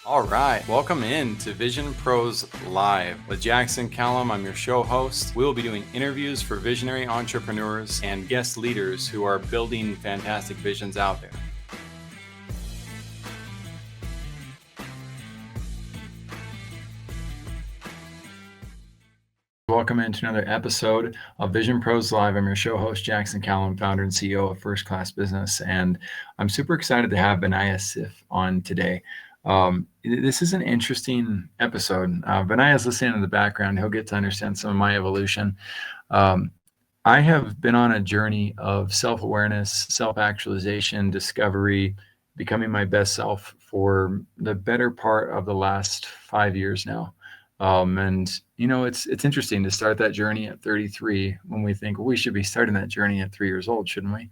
All right, welcome in to Vision Pros Live with Jackson Calame. I'm your show host. We will be doing interviews for visionary entrepreneurs and guest leaders who are building fantastic visions out there. Welcome into another episode of Vision Pros Live. I'm your show host, Jackson Calame, founder and CEO of First Class Business. And I'm super excited to have Vinaya Siff on today. This is an interesting episode. Vinaya's listening in the background. He'll get to understand some of my evolution. I have been on a journey of self-awareness, self-actualization, discovery, becoming my best self for the better part of the last 5 years now. And it's interesting to start that journey at 33 when we think, well, we should be starting that journey at 3 years old, shouldn't we?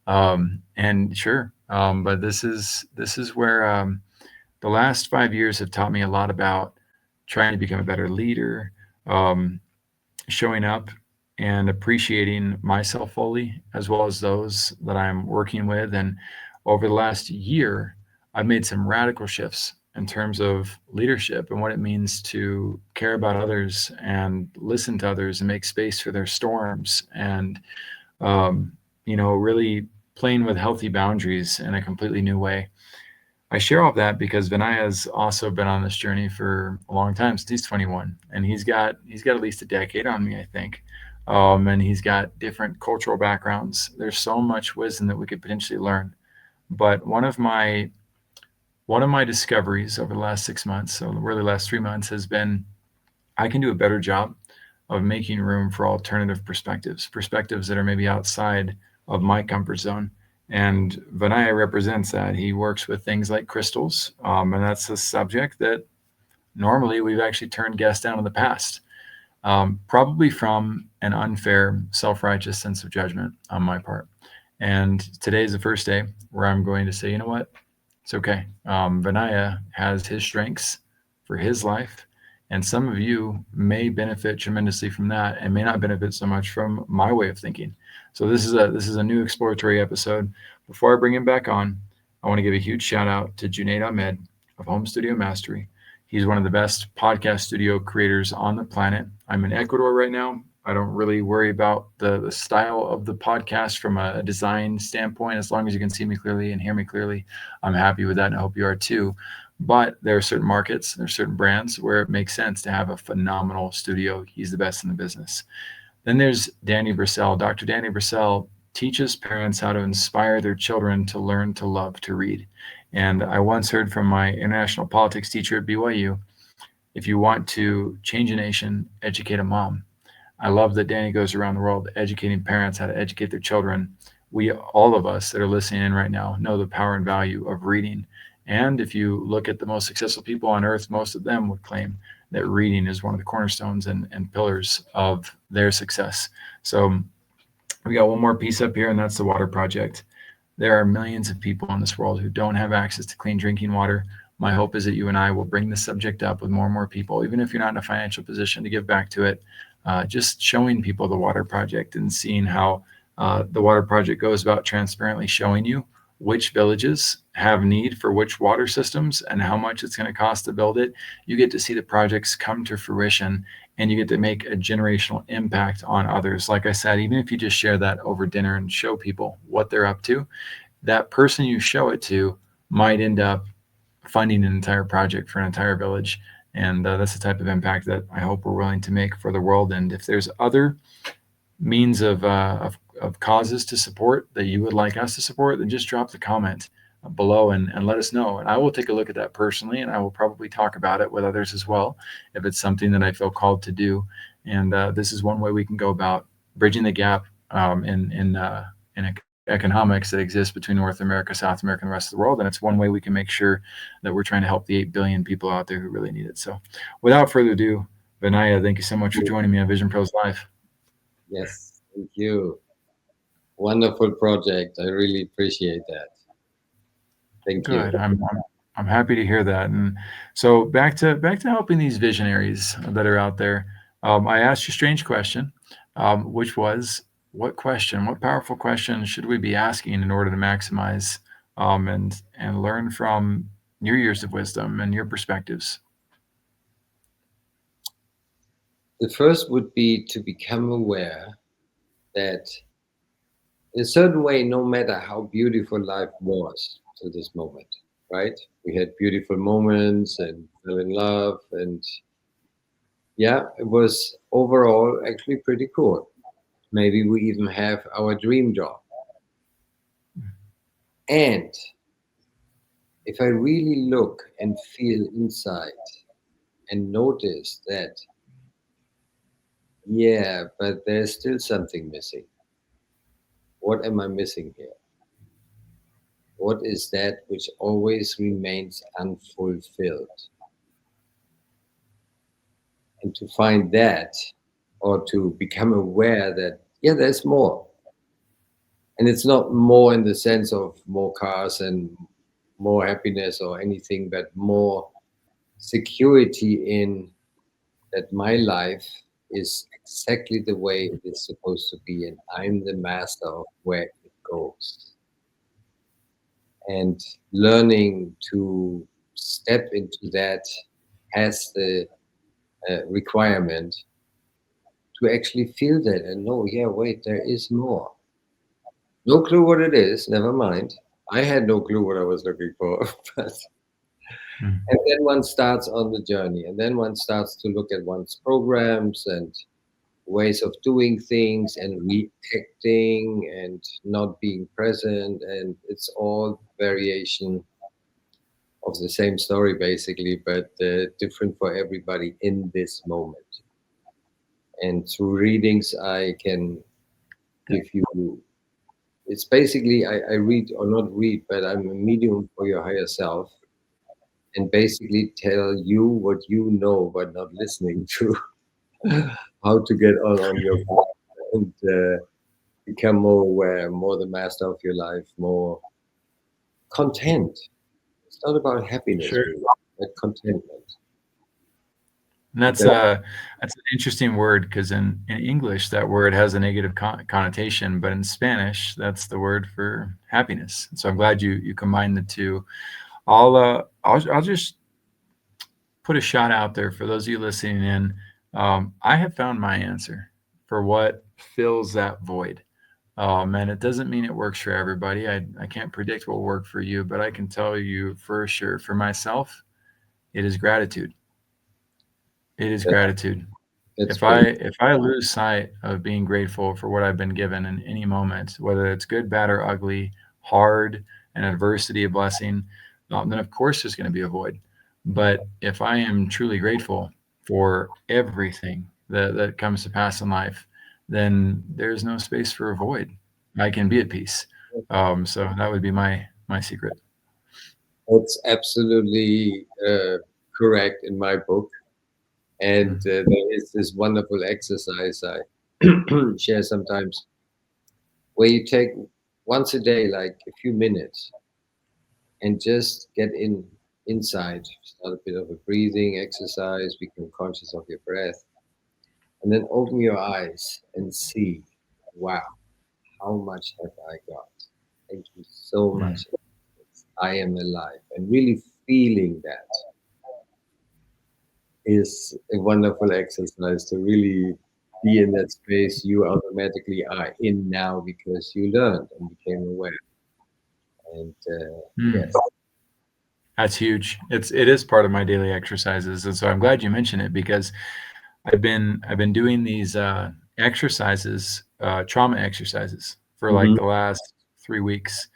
And sure, but this is where the last 5 years have taught me a lot about trying to become a better leader, showing up and appreciating myself fully, as well as those that I'm working with. And over the last year, I've made some radical shifts in terms of leadership and what it means to care about others and listen to others and make space for their storms and, really playing with healthy boundaries in a completely new way. I share all of that because Vinaya's also been on this journey for a long time, since he's 21, and he's got at least a decade on me, I think. And he's got different cultural backgrounds. There's so much wisdom that we could potentially learn. But one of my discoveries over the last 6 months, so really last 3 months, has been I can do a better job of making room for alternative perspectives that are maybe outside of my comfort zone. And Vinaya represents that. He works with things like crystals, and that's a subject that normally we've actually turned guests down in the past, probably from an unfair, self-righteous sense of judgment on my part. And today is the first day where I'm going to say, you know what? It's okay. Vinaya has his strengths for his life, and some of you may benefit tremendously from that and may not benefit so much from my way of thinking. So this is a new exploratory episode. Before I bring him back on, I want to give a huge shout out to Junaid Ahmed of Home Studio Mastery. He's one of the best podcast studio creators on the planet. I'm in Ecuador right now. I don't really worry about the style of the podcast from a design standpoint. As long as you can see me clearly and hear me clearly, I'm happy with that, and I hope you are too. But there are certain markets, there are certain brands where it makes sense to have a phenomenal studio. He's the best in the business. Then there's Danny Brissell. Dr. Danny Brissell teaches parents how to inspire their children to learn to love to read. And I once heard from my international politics teacher at BYU, if you want to change a nation, educate a mom. I love that Danny goes around the world educating parents how to educate their children. We, all of us that are listening in right now, know the power and value of reading. And if you look at the most successful people on earth, most of them would claim that reading is one of the cornerstones and pillars of their success. So we got one more piece up here, and that's the water project. There are millions of people in this world who don't have access to clean drinking water. My hope is that you and I will bring this subject up with more and more people, even if you're not in a financial position to give back to it. Just showing people the water project and seeing how the water project goes about transparently showing you which villages have need for which water systems and how much it's going to cost to build it. You get to see the projects come to fruition, and you get to make a generational impact on others. Like I said, even if you just share that over dinner and show people what they're up to, that person you show it to might end up funding an entire project for an entire village. And that's the type of impact that I hope we're willing to make for the world. And if there's other means of causes to support that you would like us to support, then just drop the comment below and let us know. And I will take a look at that personally, and I will probably talk about it with others as well if it's something that I feel called to do. And this is one way we can go about bridging the gap in economics that exists between North America, South America, and the rest of the world. And it's one way we can make sure that we're trying to help the 8 billion people out there who really need it. So without further ado, Vinaya, thank you so much for joining me on Vision Pros Live. Yes, thank you. Wonderful project. I really appreciate that. Thank Good. you. I'm happy to hear that. And so back to helping these visionaries that are out there. I asked you a strange question, which was, what powerful question should we be asking in order to maximize and learn from your years of wisdom and your perspectives. The first would be to become aware that in a certain way, no matter how beautiful life was to this moment, right? We had beautiful moments and fell in love, and yeah, it was overall actually pretty cool. Maybe we even have our dream job. And if I really look and feel inside and notice that, yeah, but there's still something missing. What am I missing here? What is that which always remains unfulfilled? And to find that, or to become aware that, yeah, there's more. And it's not more in the sense of more cars and more happiness or anything, but more security in that my life is exactly the way it is supposed to be, and I'm the master of where it goes. And learning to step into that has the requirement to actually feel that and know, yeah, wait, there is more. No clue what it is, never mind. I had no clue what I was looking for. But, Mm. and then one starts on the journey, and then one starts to look at one's programs and ways of doing things and reacting and not being present. And it's all variation of the same story, basically, but different for everybody in this moment. And through readings, I can give you, it's basically, I read or not read, but I'm a medium for your higher self and basically tell you what you know, but not listening to how to get on your path and become more aware, more the master of your life, more content. It's not about happiness, Sure. really, but contentment. And Because that's an interesting word because in English that word has a negative connotation, but in Spanish that's the word for happiness. So I'm glad you combined the two. I'll just put a shot out there for those of you listening in. I have found my answer for what fills that void. And it doesn't mean it works for everybody. I can't predict what will work for you, but I can tell you for sure, for myself, it is gratitude. It is that, gratitude. that's If I great. if I lose sight of being grateful for what I've been given in any moment, whether it's good, bad, or ugly, hard, and adversity a blessing, then of course there's going to be a void. But if I am truly grateful for everything that comes to pass in life, then there's no space for a void. I can be at peace. So that would be my secret. It's absolutely correct in my book. And Mm, there is this wonderful exercise I share sometimes where you take once a day, like a few minutes, and just get inside. Start a bit of a breathing exercise, become conscious of your breath, and then open your eyes and see, wow, how much have I got? Thank you so mm. much. I am alive. And really feeling that is a wonderful exercise to really be in that space you automatically are in now because you learned and became aware. And yes, Mm. That's huge. It is part of my daily exercises, and so I'm glad you mentioned it because I've been doing these exercises, trauma exercises, for like hmm the last 3 weeks.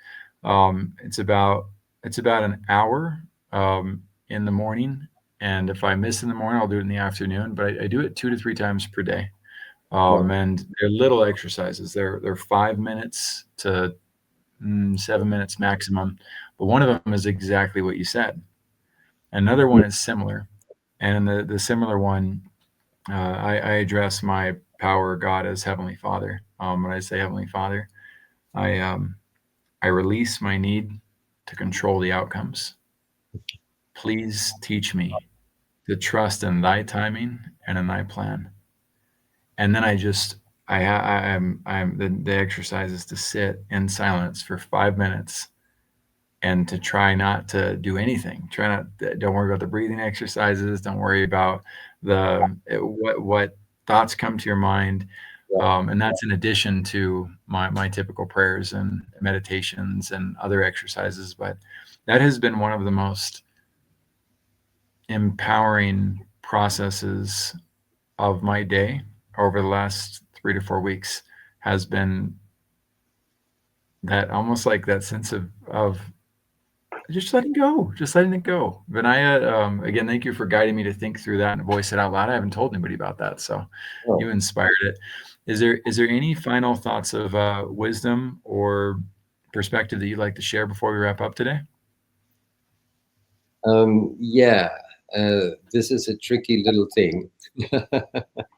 It's about an hour in the morning, and if I miss in the morning, I'll do it in the afternoon. But I do it 2 to 3 times per day, wow. and they're little exercises. They're 5 minutes to 7 minutes maximum. But one of them is exactly what you said. Another one is similar, and the similar one, I address my power God as Heavenly Father. When I say Heavenly Father, I um, I release my need to control the outcomes. Please teach me to trust in Thy timing and in Thy plan. And then I'm the exercise is to sit in silence for 5 minutes and to try not to do anything. Don't worry about the breathing exercises. Don't worry about what thoughts come to your mind. Yeah. And that's in addition to my typical prayers and meditations and other exercises. But that has been one of the most empowering processes of my day over the last 3 to 4 weeks, has been that, almost like that sense of just letting it go. Vinaya, again, thank you for guiding me to think through that and voice it out loud. I haven't told anybody about that, so Oh. you inspired it. Is there any final thoughts of wisdom or perspective that you'd like to share before we wrap up today? Yeah, this is a tricky little thing.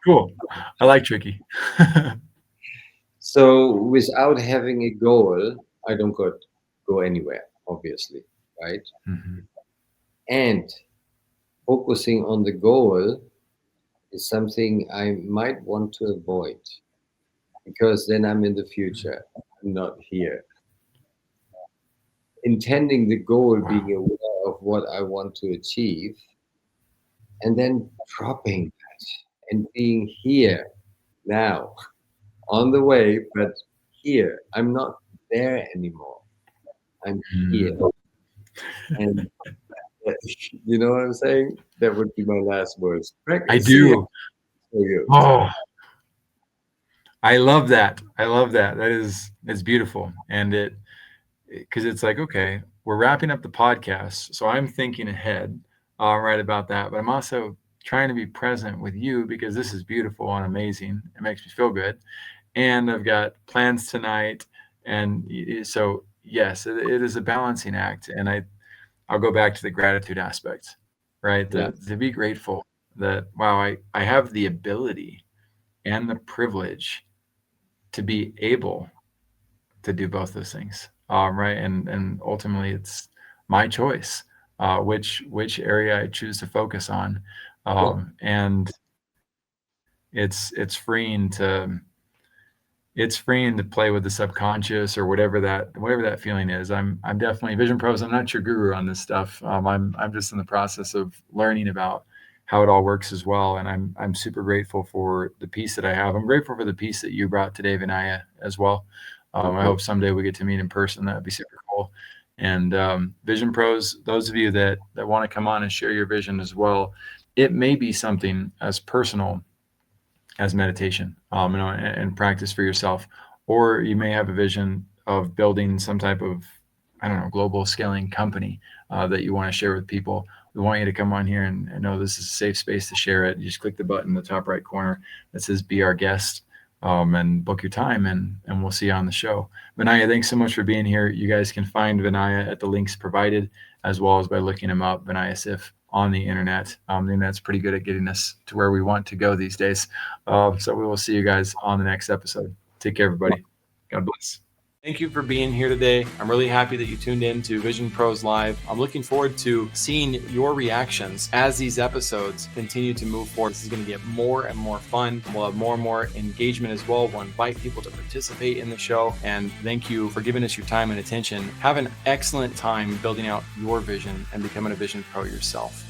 Cool. I like tricky. So without having a goal, I don't go anywhere, obviously, right? Mhm. And focusing on the goal is something I might want to avoid because then I'm in the future, I'm not here. Intending the goal, Wow. being aware of what I want to achieve, and then dropping that and being here now, on the way, but here. I'm not there anymore. I'm here. Mm. And you know what I'm saying? That would be my last words. Greg, I see you. do. For you. Oh, I love that. I love that. It's beautiful. And because it's like, okay, we're wrapping up the podcast. So I'm thinking ahead, right about that. But I'm also trying to be present with you because this is beautiful and amazing. It makes me feel good. And I've got plans tonight. And so, yes, it is a balancing act. And I'll go back to the gratitude aspect, right? Yeah. To be grateful that, wow, I have the ability and the privilege to be able to do both those things, right? And ultimately, it's my choice which area I choose to focus on, Yeah. and it's freeing to play with the subconscious or whatever that feeling is. I'm definitely Vision Pros. I'm not your guru on this stuff. I'm just in the process of learning about how it all works as well. And I'm super grateful for the peace that I have. I'm grateful for the peace that you brought today, Vinaya, as well. Thank I you. hope someday we get to meet in person. That'd be super cool. And Vision Pros, those of you that want to come on and share your vision as well, it may be something as personal as meditation, and practice for yourself. Or you may have a vision of building some type of, I don't know, global scaling company that you want to share with people. We want you to come on here and know this is a safe space to share it. You just click the button in the top right corner that says "Be Our Guest," and book your time, and we'll see you on the show. Vinaya, thanks so much for being here. You guys can find Vinaya at the links provided, as well as by looking him up, Vinaya Siff, on the internet. The internet's pretty good at getting us to where we want to go these days. So we will see you guys on the next episode. Take care, everybody. God bless. Thank you for being here today. I'm really happy that you tuned in to Vision Pros Live. I'm looking forward to seeing your reactions as these episodes continue to move forward. This is going to get more and more fun. We'll have more and more engagement as well. We'll invite people to participate in the show. And thank you for giving us your time and attention. Have an excellent time building out your vision and becoming a Vision Pro yourself.